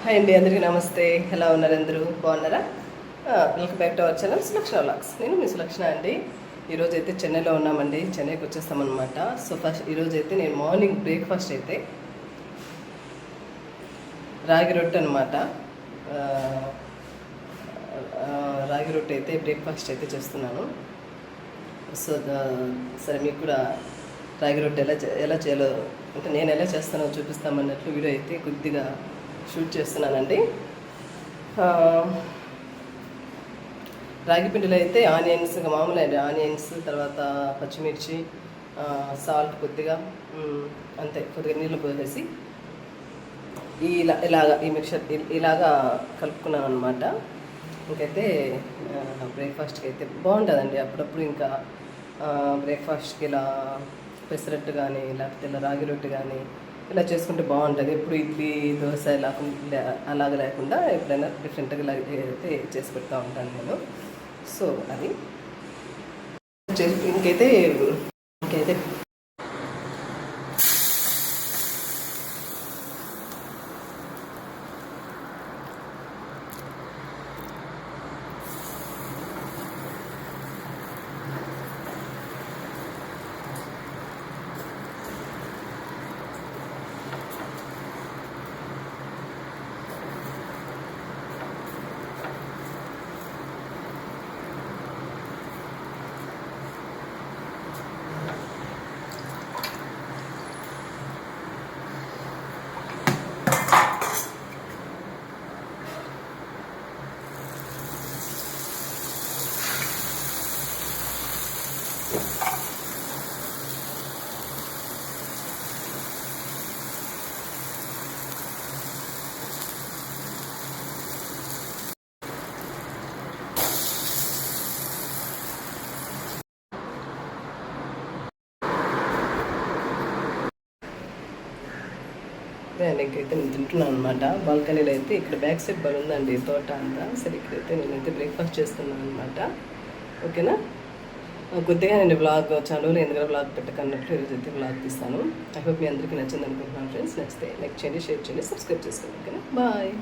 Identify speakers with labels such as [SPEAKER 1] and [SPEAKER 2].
[SPEAKER 1] Hi అండి, అందరికీ నమస్తే. ఎలా ఉన్నారు? అందరూ బాగున్నారా? Welcome back to our channel Sulakshana vlogs. నేను మీ సులక్షణ అండి. ఈరోజు అయితే చెన్నైలో ఉన్నామండి. చెన్నైకి వచ్చేస్తామన్నమాట. సో ఫస్ట్ ఈరోజు అయితే నేను మార్నింగ్ బ్రేక్ఫాస్ట్ అయితే రాగి రొట్టె అనమాట. రాగి రొట్టె అయితే బ్రేక్ఫాస్ట్ అయితే చేస్తున్నాను. సో సరే, మీకు కూడా రాగి రొట్టె ఎలా చేయాలో అంటే నేను ఎలా చేస్తానో చూపిస్తామన్నట్లు వీడియో అయితే కొద్దిగా షూట్ చేస్తున్నానండి. రాగి పిండిలో అయితే ఆనియన్స్, మామూలు అండి, ఆనియన్స్, తర్వాత పచ్చిమిర్చి, సాల్ట్ కొద్దిగా, అంతే, కొద్దిగా నీళ్ళు పోసేసి ఇలాగా ఈ మిక్చర్ ఇలాగా కలుపుకున్నాను అనమాట. ఇంకైతే బ్రేక్ఫాస్ట్కి అయితే బాగుంటుందండి. అప్పుడప్పుడు ఇంకా బ్రేక్ఫాస్ట్కి ఇలా పెసరట్టు కానీ లేకపోతే ఇలా రాగి రొట్టె కానీ ఇలా చేసుకుంటే బాగుంటుంది. ఎప్పుడు ఇడ్లీ దోశ అలాగ లేకుండా ఎప్పుడైనా డిఫరెంట్గా ఇలా అయితే చేసి పెడతా ఉంటాను నేను. సో అది ఇంకైతే ఇంకైతే నేను తింటున్నాను అనమాట. బాల్కనీలో అయితే ఇక్కడ బ్యాక్ సైడ్ ఉందండి తోట అంతా. సరే, ఇక్కడైతే నేనైతే బ్రేక్ఫాస్ట్ చేస్తున్నాను అనమాట. ఓకేనా? కొద్దిగా నేను వ్లాగ్ ఛానల్ ఎందుకంటే వ్లాగ్ పెట్టకన్నట్లు ఈరోజు అయితే వ్లాగ్ తీస్తాను. ఐ హోప్ మీ అందరికీ నచ్చింది అనుకుంటున్నాను ఫ్రెండ్స్. నచ్చితే లైక్ చేయండి, షేర్ చేయండి, సబ్స్క్రైబ్ చేసుకోండి. ఓకేనా? బాయ్.